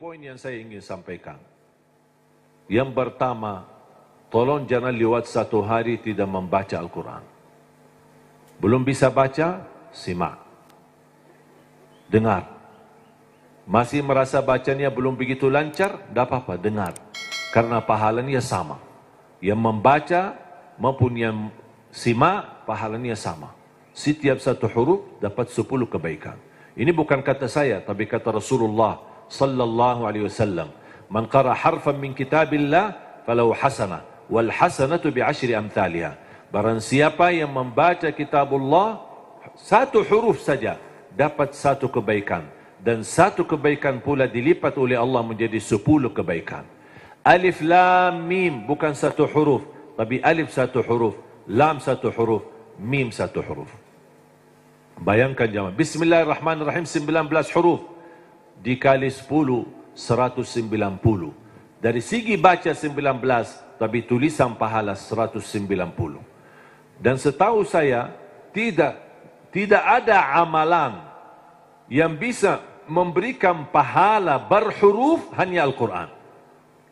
poin yang saya ingin sampaikan. Yang pertama, tolong jangan lewat satu hari tidak membaca Al-Quran. Belum bisa baca, simak. Dengar. Masih merasa bacanya belum begitu lancar, tidak apa-apa, dengar. Karena pahalanya sama. Yang membaca maupun yang simak, pahalanya sama. Setiap satu huruf dapat 10 kebaikan. Ini bukan kata saya, tapi kata Rasulullah sallallahu alaihi wasallam. Man qara harfan min kitabillah falahu hasanah wal hasanatu bi 10 amthaliha. Barang siapa yang membaca kitabullah satu huruf saja dapat satu kebaikan, dan satu kebaikan pula dilipat oleh Allah menjadi 10 kebaikan. Alif lam mim bukan satu huruf, tapi alif satu huruf, lam satu huruf, mim satu huruf. Bayangkan jemaah, Bismillahirrahmanirrahim 19 huruf dikali 10 190. Dari segi baca 19, tapi tulisan pahala 190. Dan setahu saya tidak ada amalan yang bisa memberikan pahala berhuruf hanya Al-Quran.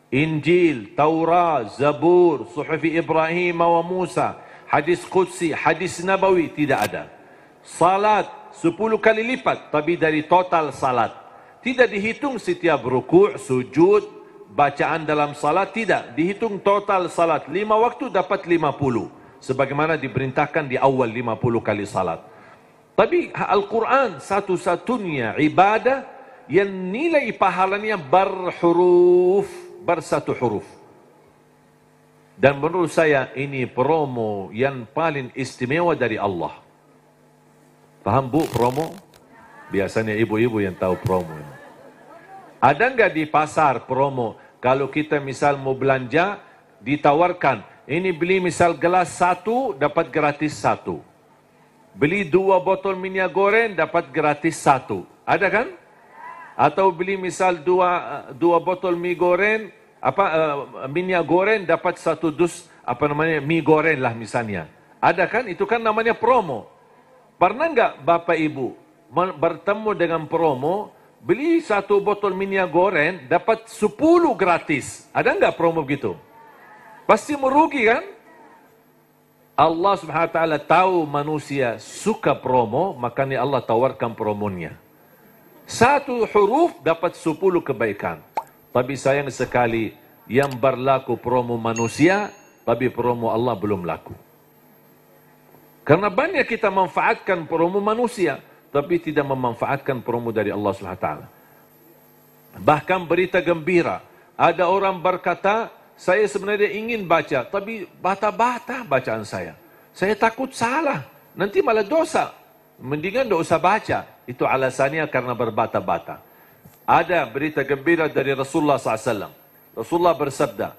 Injil, Taurat, Zabur, Suhuf Ibrahim wa Musa, hadis Qudsi, hadis Nabawi tidak ada. Salat 10 kali lipat, tapi dari total salat. Tidak dihitung setiap rukuk, sujud, bacaan dalam salat, tidak. Dihitung total salat. 5 waktu dapat 50. Sebagaimana diperintahkan di awal 50 kali salat. Tapi Al-Quran satu-satunya ibadah yang nilai pahalanya berhuruf, bersatu huruf. Dan menurut saya ini promo yang paling istimewa dari Allah. Faham bu promo? Biasanya ibu-ibu yang tahu promo. Ada enggak di pasar promo? Kalau kita misal mau belanja, ditawarkan. Ini beli misal gelas 1, dapat gratis 1. Beli 2 botol minyak goreng, dapat gratis 1. Ada kan? Atau beli misal 2 botol mie goreng, minyak goreng, dapat 1 dus, mie goreng lah misalnya. Ada kan? Itu kan namanya promo. Pernah enggak Bapak Ibu bertemu dengan promo, beli 1 botol minyak goreng, dapat 10 gratis. Ada enggak promo begitu? Pasti merugi kan? Allah Subhanahu wa taala tahu manusia suka promo, makanya Allah tawarkan promonya. 1 huruf dapat 10 kebaikan. Tapi sayang sekali yang berlaku promo manusia, tapi promo Allah belum laku. Karena banyak kita manfaatkan promo manusia, tapi tidak memanfaatkan promo dari Allah Subhanahu wa taala. Bahkan berita gembira, ada orang berkata, saya sebenarnya ingin baca, tapi bata-bata bacaan saya. Saya takut salah, nanti malah dosa. Mendingan tidak usah baca. Itu alasannya karena berbata-bata. Ada berita gembira dari Rasulullah SAW. Rasulullah bersabda,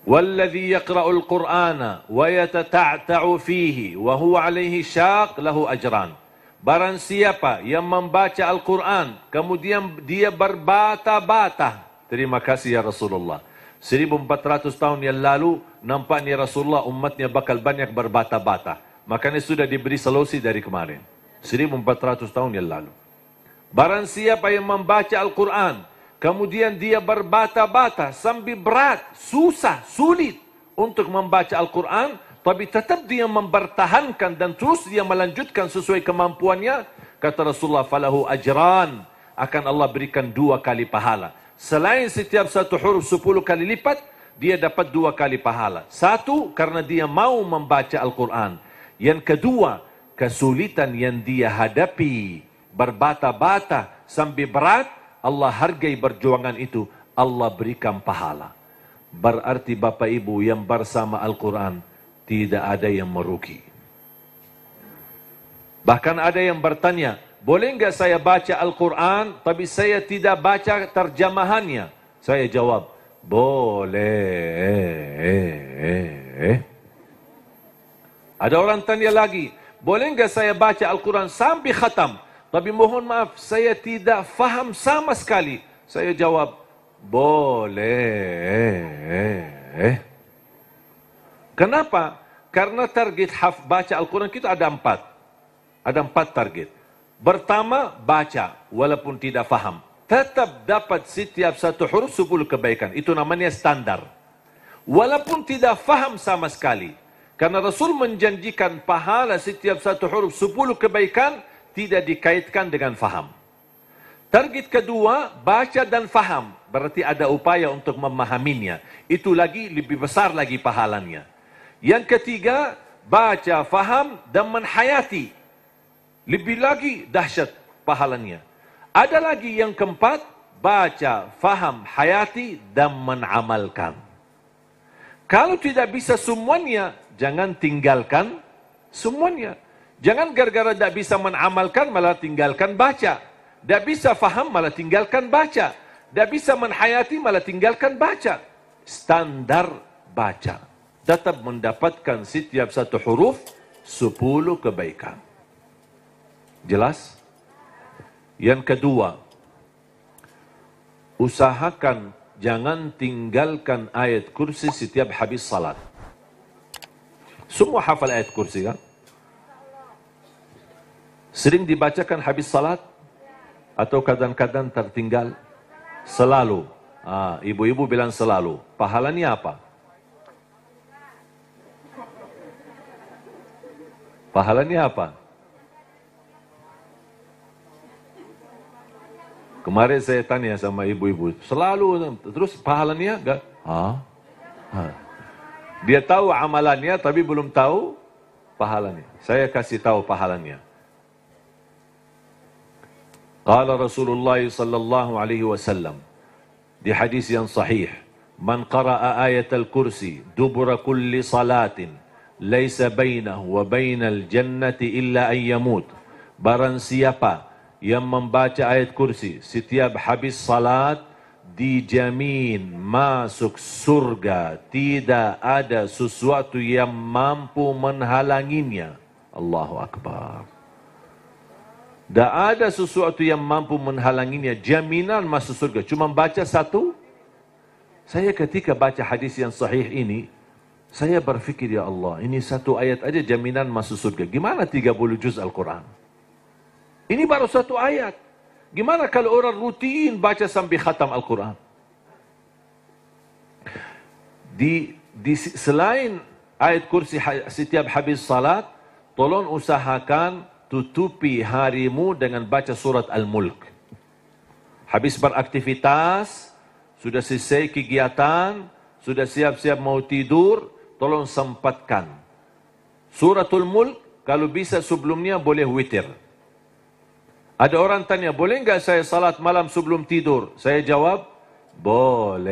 "Walladhi yaqra'ul Qur'ana wa yatata'ta'u fihi wa huwa 'alaihi syaq lahu ajran." Barang siapa yang membaca Al-Quran, kemudian dia berbata-bata. Terima kasih ya Rasulullah. 1400 tahun yang lalu, nampaknya Rasulullah umatnya bakal banyak berbata-bata. Makanya sudah diberi solusi dari kemarin. 1400 tahun yang lalu. Barang siapa yang membaca Al-Quran, kemudian dia berbata-bata sambil berat, susah, sulit untuk membaca Al-Quran, tapi tetap dia mempertahankan dan terus dia melanjutkan sesuai kemampuannya, kata Rasulullah, falahu ajran, akan Allah berikan 2 kali pahala. Selain setiap satu huruf 10 kali lipat, dia dapat 2 kali pahala. 1, karena dia mau membaca Al-Quran. Yang kedua, kesulitan yang dia hadapi, berbata-bata sambil berat, Allah hargai perjuangan itu, Allah berikan pahala. Berarti Bapak Ibu yang bersama Al-Quran, tidak ada yang merugi. Bahkan ada yang bertanya, boleh enggak saya baca Al-Quran, tapi saya tidak baca terjemahannya? Saya jawab, boleh. Ada orang tanya lagi, boleh enggak saya baca Al-Quran sampai khatam, tapi mohon maaf, saya tidak faham sama sekali? Saya jawab, boleh. Kenapa? Karena target baca Al-Quran kita ada 4. Ada 4 target. Pertama, baca walaupun tidak faham. tetap dapat setiap satu huruf 10 kebaikan. Itu namanya standar. Walaupun tidak faham sama sekali. Karena Rasul menjanjikan pahala setiap satu huruf 10 kebaikan tidak dikaitkan dengan faham. Target kedua, baca dan faham. Berarti ada upaya untuk memahaminya. Itu lagi lebih besar lagi pahalanya. Yang ketiga, baca, faham dan menhayati. Lebih lagi dahsyat pahalanya. Ada lagi yang keempat, baca, faham, hayati dan mengamalkan. Kalau tidak bisa semuanya, jangan tinggalkan semuanya. Jangan gara-gara tidak bisa mengamalkan malah tinggalkan baca. Tidak bisa faham malah tinggalkan baca. Tidak bisa menhayati malah tinggalkan baca. Standar baca. Tetap mendapatkan setiap satu huruf 10 kebaikan. Jelas? Yang kedua, usahakan jangan tinggalkan ayat kursi setiap habis salat. Semua hafal ayat kursi kan? Sering dibacakan habis salat? Atau kadang-kadang tertinggal? Selalu. Ibu-ibu bilang selalu. Pahalanya apa? Pahalanya apa? Kemarin saya tanya sama ibu-ibu, selalu, terus pahalanya enggak? Dia tahu amalannya tapi belum tahu pahalanya. Saya kasih tahu pahalanya. Qala Rasulullah sallallahu alaihi wasallam di hadis yang sahih, "Man qara'a ayatal kursi dubura kulli salatin, laisa bainahu wa bainal jannati illa an yamut." Barang siapa yang membaca ayat kursi setiap habis salat, dijamin masuk surga. Tidak ada sesuatu yang mampu menghalanginya. Allahu Akbar. Tidak ada sesuatu yang mampu menghalanginya. Jaminan masuk surga. Cuma baca satu. Saya ketika baca hadis yang sahih ini, saya berfikir, ya Allah, ini satu ayat aja jaminan masuk surga. Gimana 30 juz Al-Quran? Ini baru satu ayat. Gimana kalau orang rutin baca sampai khatam Al-Quran? Selain ayat kursi setiap habis salat, tolong usahakan tutupi harimu dengan baca surat Al-Mulk. Habis beraktivitas, sudah selesai kegiatan, sudah siap-siap mau tidur, tolong sempatkan. Suratul Mulk, kalau bisa sebelumnya boleh witir. Ada orang tanya, boleh enggak saya salat malam sebelum tidur? Saya jawab, boleh.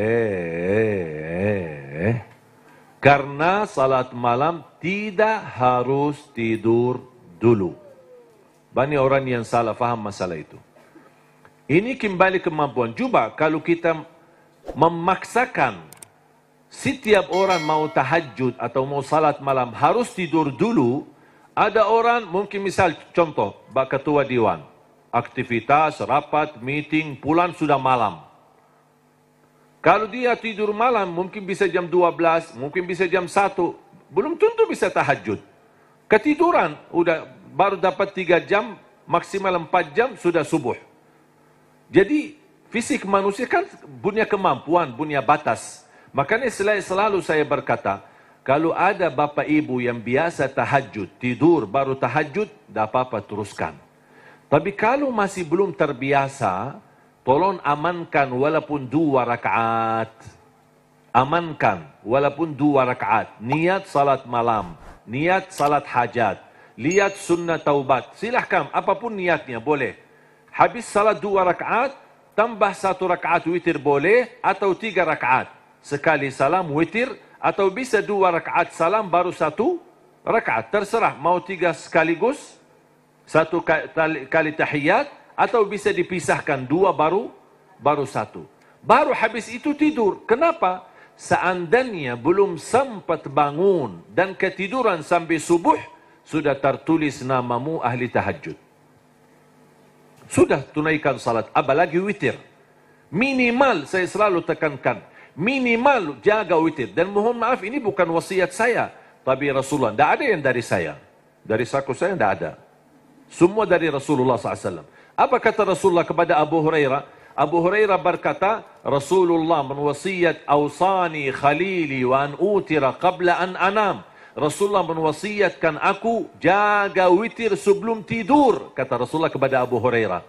Karena salat malam tidak harus tidur dulu. Banyak orang yang salah faham masalah itu. Ini kembali kemampuan. Coba kalau kita memaksakan setiap orang mau tahajud atau mau salat malam harus tidur dulu. Ada orang mungkin misal contoh, Pak Ketua Dewan. Aktivitas, rapat, meeting, pulang sudah malam. Kalau dia tidur malam, mungkin bisa jam 12, mungkin bisa jam 1. Belum tentu bisa tahajud. Ketiduran, udah baru dapat 3 jam, maksimal 4 jam, sudah subuh. Jadi, fisik manusia kan punya kemampuan, punya batas. Makanya selalu saya berkata, kalau ada bapak ibu yang biasa tahajud, tidur baru tahajud, tidak apa-apa teruskan. Tapi kalau masih belum terbiasa, tolong amankan walaupun 2 rakaat. Amankan walaupun 2 rakaat. Niat salat malam, niat salat hajat, lihat sunnah taubat. Silahkan, apapun niatnya boleh. Habis salat 2 rakaat, tambah 1 rakaat witir boleh, atau 3 rakaat. Sekali salam witir, atau bisa 2 rakaat salam baru 1 rakaat. Terserah, mau 3 sekaligus, 1 kali tahiyat, atau bisa dipisahkan 2 baru 1. Baru habis itu tidur. Kenapa? Seandainya belum sempat bangun dan ketiduran sampai subuh, sudah tertulis namamu ahli tahajud. Sudah tunaikan salat, apalagi witir. Minimal, saya selalu tekankan, minimal jaga witir. Dan mohon maaf, ini bukan wasiat saya, tapi Rasulullah. Tidak ada yang dari saya. Dari saku saya tidak ada. Semua dari Rasulullah SAW. Apa kata Rasulullah kepada Abu Hurairah? Abu Hurairah berkata, Rasulullah menwasiat awsani khalili wa an utira qabla an anam. Rasulullah menwasiatkan aku jaga witir sebelum tidur, kata Rasulullah kepada Abu Hurairah.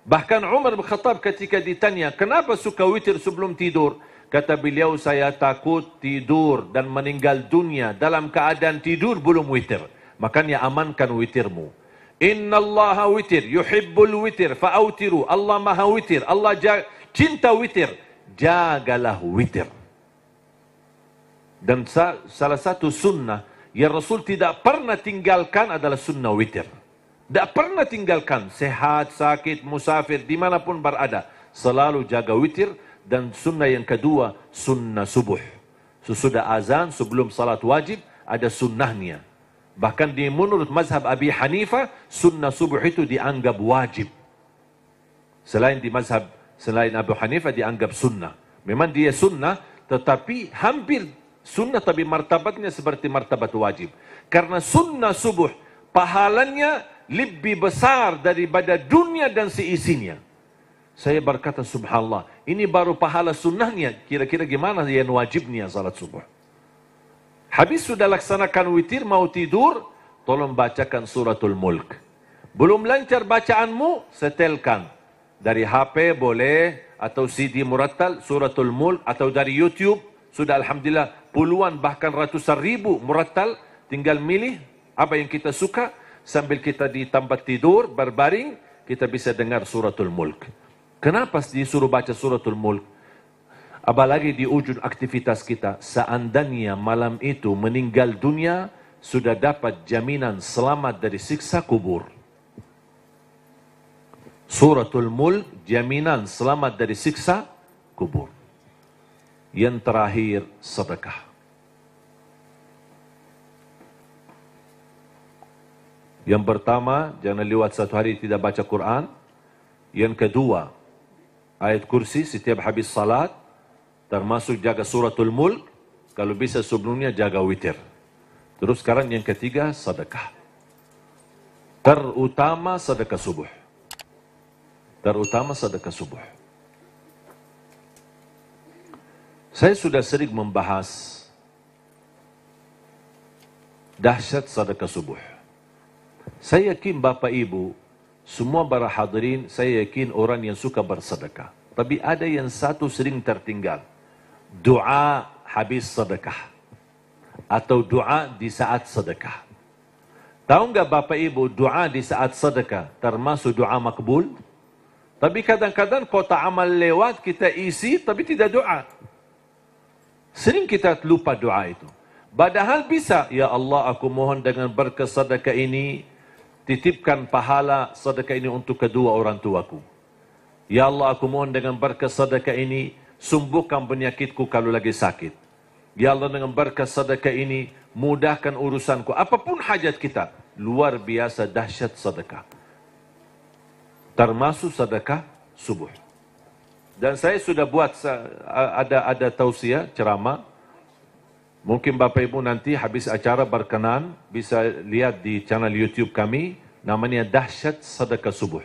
Bahkan Umar bin Khattab ketika ditanya, kenapa suka witir sebelum tidur? Kata beliau, saya takut tidur dan meninggal dunia dalam keadaan tidur belum witir. Makanya amankan witirmu. Inna Allaha witir, yuhibbul witir, fa'autiru. Allah maha witir, Allah cinta witir. Jagalah witir. Dan salah satu sunnah yang Rasul tidak pernah tinggalkan adalah sunnah witir. Tidak pernah tinggalkan, sehat, sakit, musafir, dimanapun berada. Selalu jaga witir. Dan sunnah yang kedua, sunnah subuh. Sesudah azan, sebelum salat wajib, ada sunnahnya. Bahkan di menurut mazhab Abi Hanifah, sunnah subuh itu dianggap wajib. Selain Abu Hanifah dianggap sunnah. Memang dia sunnah, tetapi hampir sunnah, tapi martabatnya seperti martabat wajib. Karena sunnah subuh, pahalanya lebih besar daripada dunia dan seisinya. Saya berkata, subhanallah, ini baru pahala sunnahnya. Kira-kira gimana yang wajibnya salat subuh? Habis sudah laksanakan witir, mau tidur, tolong bacakan suratul mulk. Belum lancar bacaanmu, setelkan. Dari HP boleh, atau CD murattal, suratul mulk, atau dari YouTube. Sudah alhamdulillah puluhan bahkan ratusan ribu murattal. Tinggal milih apa yang kita suka. Sambil kita di tempat tidur, berbaring, kita bisa dengar suratul mulk. Kenapa disuruh baca suratul mulk? Apalagi di ujung aktivitas kita, seandainya malam itu meninggal dunia, sudah dapat jaminan selamat dari siksa kubur. Suratul Mulk, jaminan selamat dari siksa kubur. Yang terakhir, sedekah. Yang pertama, jangan lewat satu hari tidak baca Quran. Yang kedua, ayat kursi setiap habis salat. Termasuk jaga suratul mulk. Kalau bisa sebelumnya jaga witir. Terus sekarang yang ketiga, sedekah. Terutama sedekah subuh. Terutama sedekah subuh. Saya sudah sering membahas dahsyat sedekah subuh. Saya yakin Bapak Ibu, semua para hadirin, saya yakin orang yang suka bersedekah. Tapi ada yang satu sering tertinggal. Doa habis sedekah. Atau doa di saat sedekah. Tahu nggak Bapak Ibu, doa di saat sedekah termasuk doa makbul? Tapi kadang-kadang kota amal lewat, kita isi, tapi tidak doa. Sering kita lupa doa itu. Padahal bisa, ya Allah aku mohon dengan berkat sedekah ini, titipkan pahala sedekah ini untuk kedua orang tuaku. Ya Allah aku mohon dengan berkat sedekah ini, sembuhkan penyakitku kalau lagi sakit. Ya Allah dengan berkat sedekah ini, mudahkan urusanku. Apapun hajat kita, luar biasa dahsyat sedekah. Termasuk sedekah subuh. Dan saya sudah buat ada tausiah, ceramah. Mungkin Bapak Ibu nanti habis acara berkenan, bisa lihat di channel YouTube kami, namanya Dahsyat Sedekah Subuh.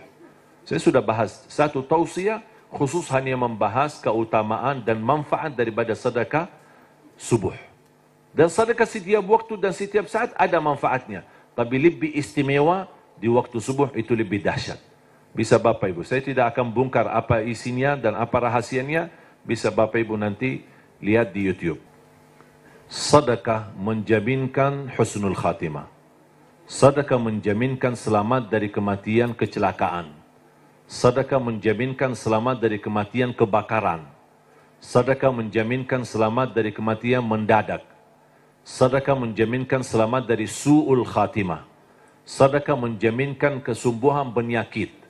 Saya sudah bahas satu tausiah, khusus hanya membahas keutamaan dan manfaat daripada sedekah subuh. Dan sedekah setiap waktu dan setiap saat ada manfaatnya. Tapi lebih istimewa di waktu subuh, itu lebih dahsyat. Bisa Bapak Ibu, saya tidak akan bongkar apa isinya dan apa rahasianya. Bisa Bapak Ibu nanti lihat di YouTube. Sedekah menjaminkan husnul khatimah. Sedekah menjaminkan selamat dari kematian kecelakaan. Sedekah menjaminkan selamat dari kematian kebakaran. Sedekah menjaminkan selamat dari kematian mendadak. Sedekah menjaminkan selamat dari su'ul khatimah. Sedekah menjaminkan kesembuhan penyakit.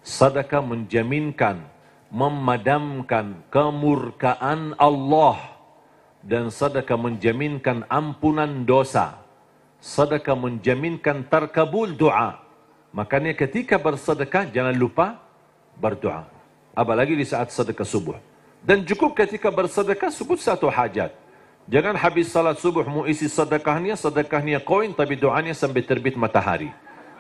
Sedekah menjaminkan memadamkan kemurkaan Allah. Dan sedekah menjaminkan ampunan dosa. Sedekah menjaminkan terkabul doa. Makanya ketika bersedekah jangan lupa berdoa. Apalagi di saat sedekah subuh. Dan cukup ketika bersedekah sebut satu hajat. Jangan habis salat subuh mau isi sedekahnya koin tapi doanya sampai terbit matahari.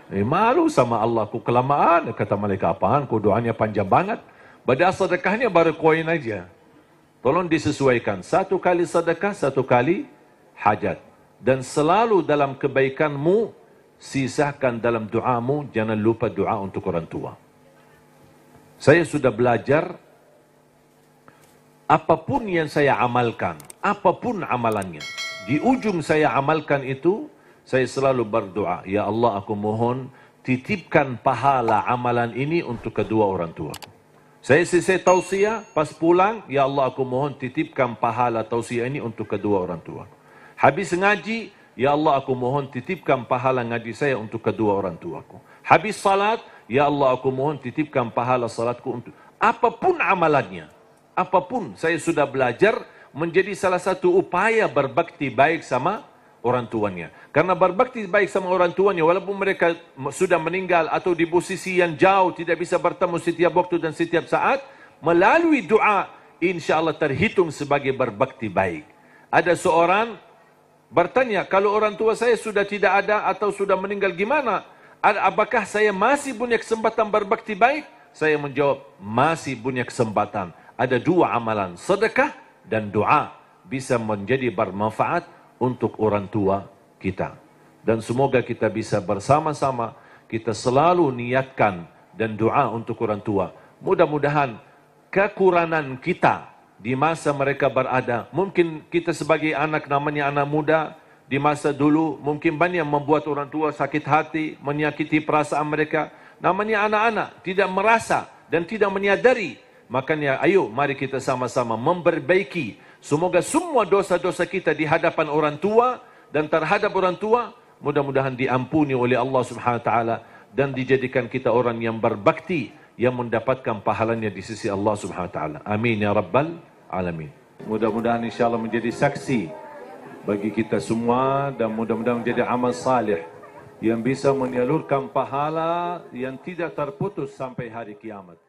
Malu sama Allah, ku kelamaan, kata malaikat, apaan ku doanya panjang banget. Badal sedekahnya baru koin aja. Tolong disesuaikan. 1 kali sedekah, 1 kali hajat. Dan selalu dalam kebaikanmu, sisahkan dalam doamu, jangan lupa doa untuk orang tua. Saya sudah belajar, apapun yang saya amalkan, apapun amalannya, di ujung saya amalkan itu, saya selalu berdoa, Ya Allah, aku mohon titipkan pahala amalan ini untuk kedua orang tua. Saya selesai tausiah, pas pulang, Ya Allah, aku mohon titipkan pahala tausiah ini untuk kedua orang tua. Habis ngaji, Ya Allah, aku mohon titipkan pahala ngaji saya untuk kedua orang tuaku. Habis salat, Ya Allah, aku mohon titipkan pahala salatku untuk... Apapun amalannya, apapun, saya sudah belajar menjadi salah satu upaya berbakti baik sama orang tuanya. Karena berbakti baik sama orang tuanya, walaupun mereka sudah meninggal atau di posisi yang jauh, tidak bisa bertemu setiap waktu dan setiap saat, melalui doa, insya Allah terhitung sebagai berbakti baik. Ada seorang bertanya, kalau orang tua saya sudah tidak ada atau sudah meninggal, gimana? Apakah saya masih punya kesempatan berbakti baik? Saya menjawab, masih punya kesempatan. Ada 2 amalan, sedekah dan doa, bisa menjadi bermanfaat untuk orang tua kita. Dan semoga kita bisa bersama-sama, kita selalu niatkan dan doa untuk orang tua. Mudah-mudahan kekurangan kita di masa mereka berada, mungkin kita sebagai anak, namanya anak muda, di masa dulu mungkin banyak membuat orang tua sakit hati, menyakiti perasaan mereka. Namanya anak-anak, tidak merasa dan tidak menyadari. Makanya ayo mari kita sama-sama memperbaiki. Semoga semua dosa-dosa kita di hadapan orang tua dan terhadap orang tua mudah-mudahan diampuni oleh Allah Subhanahu wa taala dan dijadikan kita orang yang berbakti yang mendapatkan pahalanya di sisi Allah Subhanahu wa taala. Amin ya rabbal alamin. Mudah-mudahan insyaallah menjadi saksi bagi kita semua dan mudah-mudahan menjadi amal salih yang bisa menyalurkan pahala yang tidak terputus sampai hari kiamat.